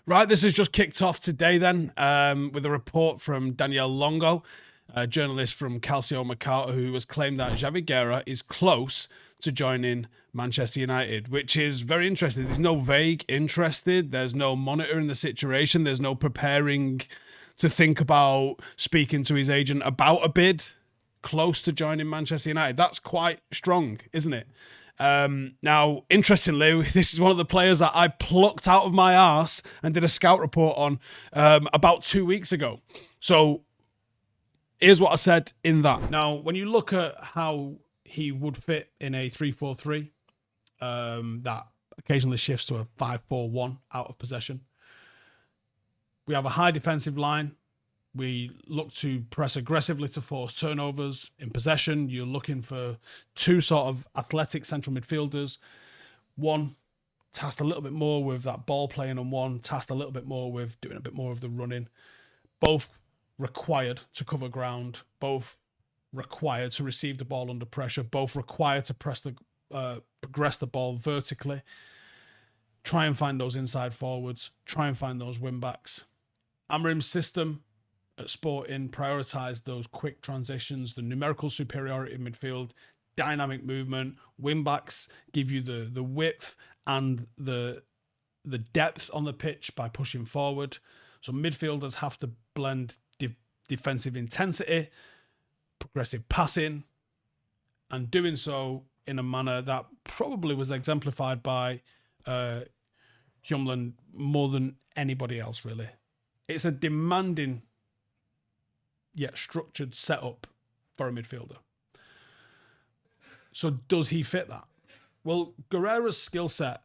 Right, this has just kicked off today then with a report from Daniele Longo, a journalist from Calcio Mercato, who has claimed that Javi Guerra is close to joining Manchester United, which is very interesting. There's no vague interested. There's no monitoring the situation. There's no preparing to think about speaking to his agent about a bid close to joining Manchester United. That's quite strong, isn't it? Now, interestingly, this is one of the players that I plucked out of my arse and did a scout report on about 2 weeks ago. So here's what I said in that. Now, when you look at how he would fit in a 3-4-3, that occasionally shifts to a 5-4-1 out of possession. We have a high defensive line. We look to press aggressively to force turnovers. In possession, you're looking for two sort of athletic central midfielders. One tasked a little bit more with that ball playing, and one tasked a little bit more with doing a bit more of the running. Both required to cover ground. Both required to receive the ball under pressure. Both required to progress the ball vertically. Try and find those inside forwards. Try and find those wing backs. Amorim's system at Sporting prioritised those quick transitions, the numerical superiority in midfield, dynamic movement. Wing backs give you the width and the depth on the pitch by pushing forward. So midfielders have to blend defensive intensity, progressive passing, and doing so in a manner that probably was exemplified by Hjulmand more than anybody else, really. It's a demanding yet structured setup for a midfielder. So does he fit that? Well, Guerrera's skill set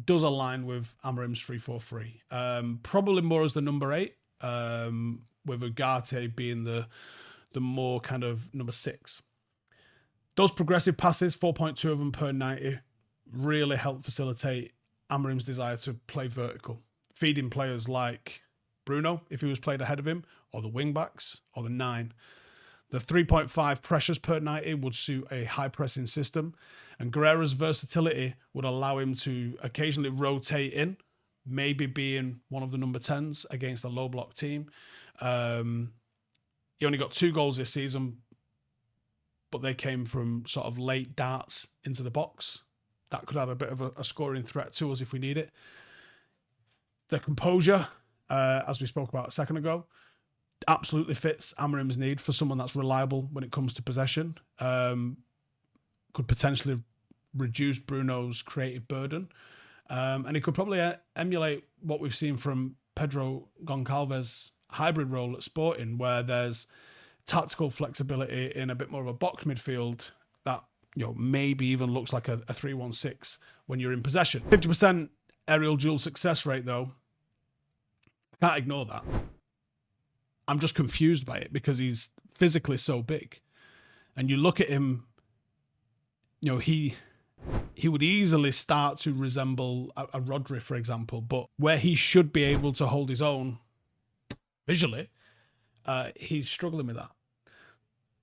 does align with Amorim's 3-4-3. Probably more as the number 8, with Ugarte being the more kind of number 6. Those progressive passes, 4.2 of them per 90, really help facilitate Amorim's desire to play vertical, feeding players like Bruno, if he was played ahead of him, or the wing backs, or the 9. The 3.5 pressures per 90 would suit a high pressing system, and Guerrera's versatility would allow him to occasionally rotate in, maybe being one of the number 10s against a low block team. He only got 2 goals this season, but they came from sort of late darts into the box. That could add a bit of a scoring threat to us if we need it. The composure, as we spoke about a second ago, absolutely fits Amorim's need for someone that's reliable when it comes to possession. Could potentially reduce Bruno's creative burden. And he could probably emulate what we've seen from Pedro Goncalves' hybrid role at Sporting, where there's tactical flexibility in a bit more of a box midfield that, you know, maybe even looks like a 3-1-6 when you're in possession. 50% aerial duel success rate, though. I can't ignore that. I'm just confused by it because he's physically so big. And you look at him, you know, he would easily start to resemble a Rodri, for example, but where he should be able to hold his own visually, he's struggling with that.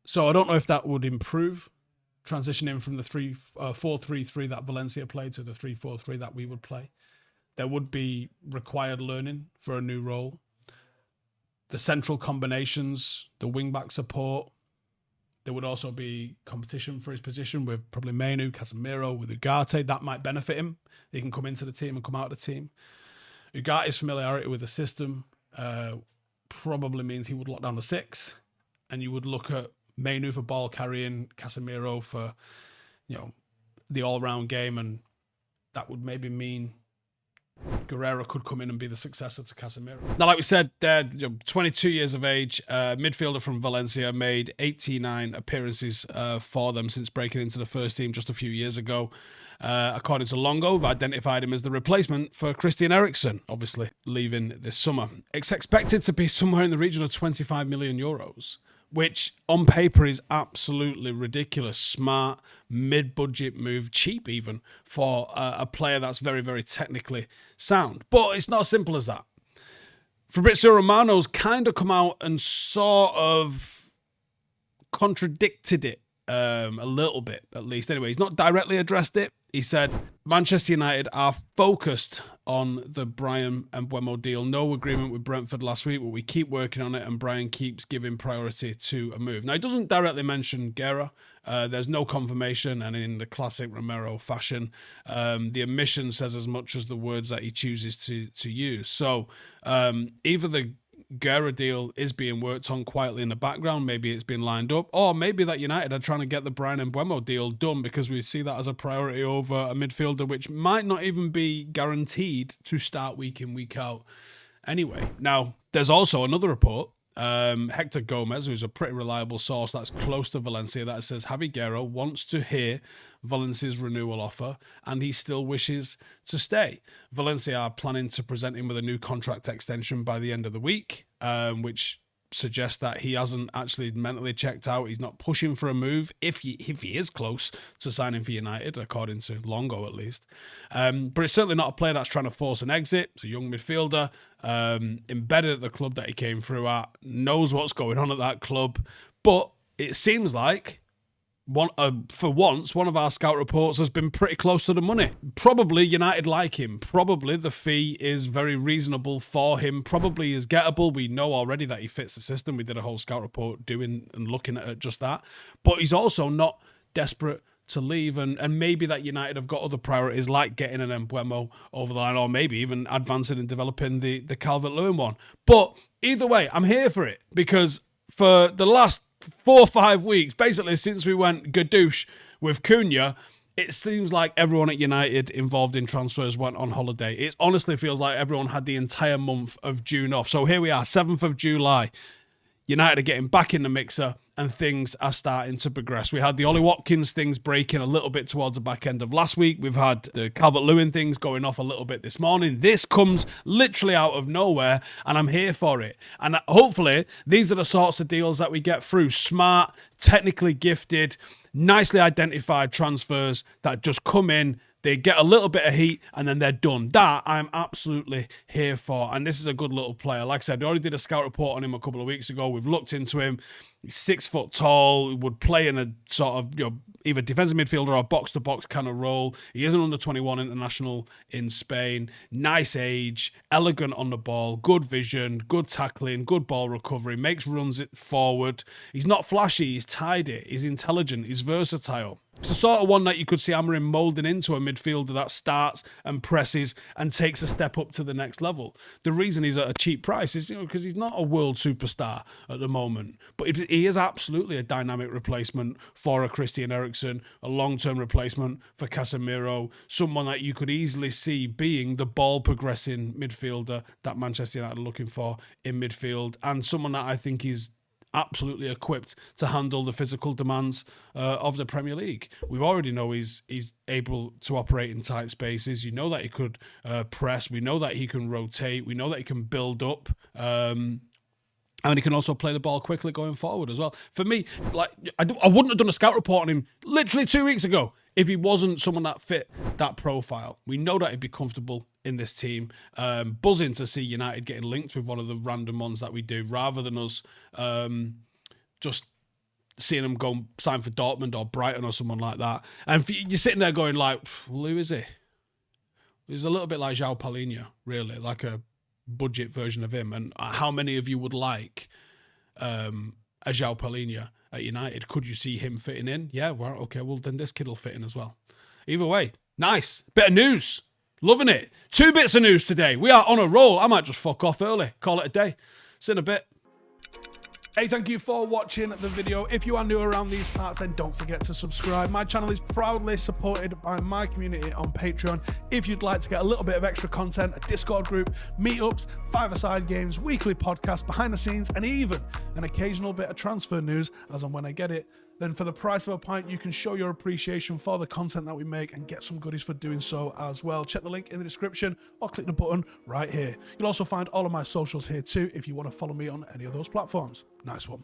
So I don't know if that would improve, transitioning from the 4-3-3 that Valencia played to the 3-4-3 that we would play. There would be required learning for a new role. The central combinations, the wing-back support, there would also be competition for his position with probably Menu, Casemiro, with Ugarte. That might benefit him. He can come into the team and come out of the team. Ugarte's familiarity with the system probably means he would lock down the 6, and you would look at Menu for ball carrying, Casemiro for, you know, the all-round game, and that would maybe mean Guerrera could come in and be the successor to Casemiro. Now, like we said, they're 22 years of age, midfielder from Valencia, made 89 appearances for them since breaking into the first team just a few years ago. According to Longo, we've identified him as the replacement for Christian Eriksen, obviously leaving this summer. It's expected to be somewhere in the region of 25 million euros, which on paper is absolutely ridiculous. Smart, mid-budget move, cheap even, for a player that's very, very technically sound. But it's not as simple as that. Fabrizio Romano's kind of come out and sort of contradicted it a little bit at least. Anyway, he's not directly addressed it. He said, Manchester United are focused on the Bryan Mbeumo deal. No agreement with Brentford last week, but we keep working on it and Bryan keeps giving priority to a move. Now, he doesn't directly mention Guerra. There's no confirmation, and in the classic Romero fashion, the omission says as much as the words that he chooses to use. So either the Guerra deal is being worked on quietly in the background, maybe it's been lined up, or maybe that United are trying to get the Bryan Mbeumo deal done because we see that as a priority over a midfielder which might not even be guaranteed to start week in, week out anyway. Now, there's also another report, Hector Gomez, who's a pretty reliable source that's close to Valencia, that says Javi Guerra wants to hear Valencia's renewal offer and he still wishes to stay. Valencia are planning to present him with a new contract extension by the end of the week, which suggests that he hasn't actually mentally checked out. He's not pushing for a move if he is close to signing for United, according to Longo at least. But it's certainly not a player that's trying to force an exit. It's a young midfielder, embedded at the club that he came through at, knows what's going on at that club. But it seems like for once, one of our scout reports has been pretty close to the money. Probably United like him. Probably the fee is very reasonable for him. Probably is gettable. We know already that he fits the system. We did a whole scout report doing and looking at just that. But he's also not desperate to leave, and maybe that United have got other priorities like getting an Mbeumo over the line, or maybe even advancing and developing the Calvert-Lewin one. But either way, I'm here for it, because for the last 4 or 5 weeks, basically since we went gadoosh with Cunha, it seems like everyone at United involved in transfers went on holiday. It honestly feels like everyone had the entire month of June off. So here we are, 7th of July. United are getting back in the mixer and things are starting to progress. We had the Ollie Watkins things breaking a little bit towards the back end of last week. We've had the Calvert-Lewin things going off a little bit this morning. This comes literally out of nowhere and I'm here for it. And hopefully these are the sorts of deals that we get through. Smart, technically gifted, nicely identified transfers that just come in, they get a little bit of heat and then they're done. That I'm absolutely here for. And this is a good little player. Like I said, I already did a scout report on him a couple of weeks ago. We've looked into him. He's 6 foot tall, would play in a sort of, either defensive midfielder or box-to-box kind of role. He is an under-21 international in Spain. Nice age, elegant on the ball, good vision, good tackling, good ball recovery, makes runs it forward. He's not flashy, he's tidy, he's intelligent, he's versatile. It's the sort of one that you could see Amorim moulding into a midfielder that starts and presses and takes a step up to the next level. The reason he's at a cheap price is because he's not a world superstar at the moment, but he is absolutely a dynamic replacement for a Christian Eriksen, a long-term replacement for Casemiro, someone that you could easily see being the ball-progressing midfielder that Manchester United are looking for in midfield, and someone that I think is absolutely equipped to handle the physical demands of the Premier League. We already know he's able to operate in tight spaces. You know that he could press. We know that he can rotate. We know that he can build up. And he can also play the ball quickly going forward as well. For me, like I wouldn't have done a scout report on him literally 2 weeks ago if he wasn't someone that fit that profile. We know that he'd be comfortable in this team. Buzzing to see United getting linked with one of the random ones that we do, rather than us just seeing him go sign for Dortmund or Brighton or someone like that. And you're sitting there going like, well, who is he? He's a little bit like João Palhinha, really, like a budget version of him. And how many of you would like a João Palhinha at United? Could you see him fitting in? Yeah, well, okay, well then this kid will fit in as well. Either way, nice. Bit of news. Loving it. 2 bits of news today. We are on a roll. I might just fuck off early. Call it a day. See you in a bit. Hey, thank you for watching the video. If you are new around these parts, then don't forget to subscribe. My channel is proudly supported by my community on Patreon. If you'd like to get a little bit of extra content, a Discord group, meetups, 5-a-side games, weekly podcasts, behind the scenes, and even an occasional bit of transfer news as and when I get it, then for the price of a pint, you can show your appreciation for the content that we make and get some goodies for doing so as well. Check the link in the description or click the button right here. You'll also find all of my socials here too if you want to follow me on any of those platforms. Nice one.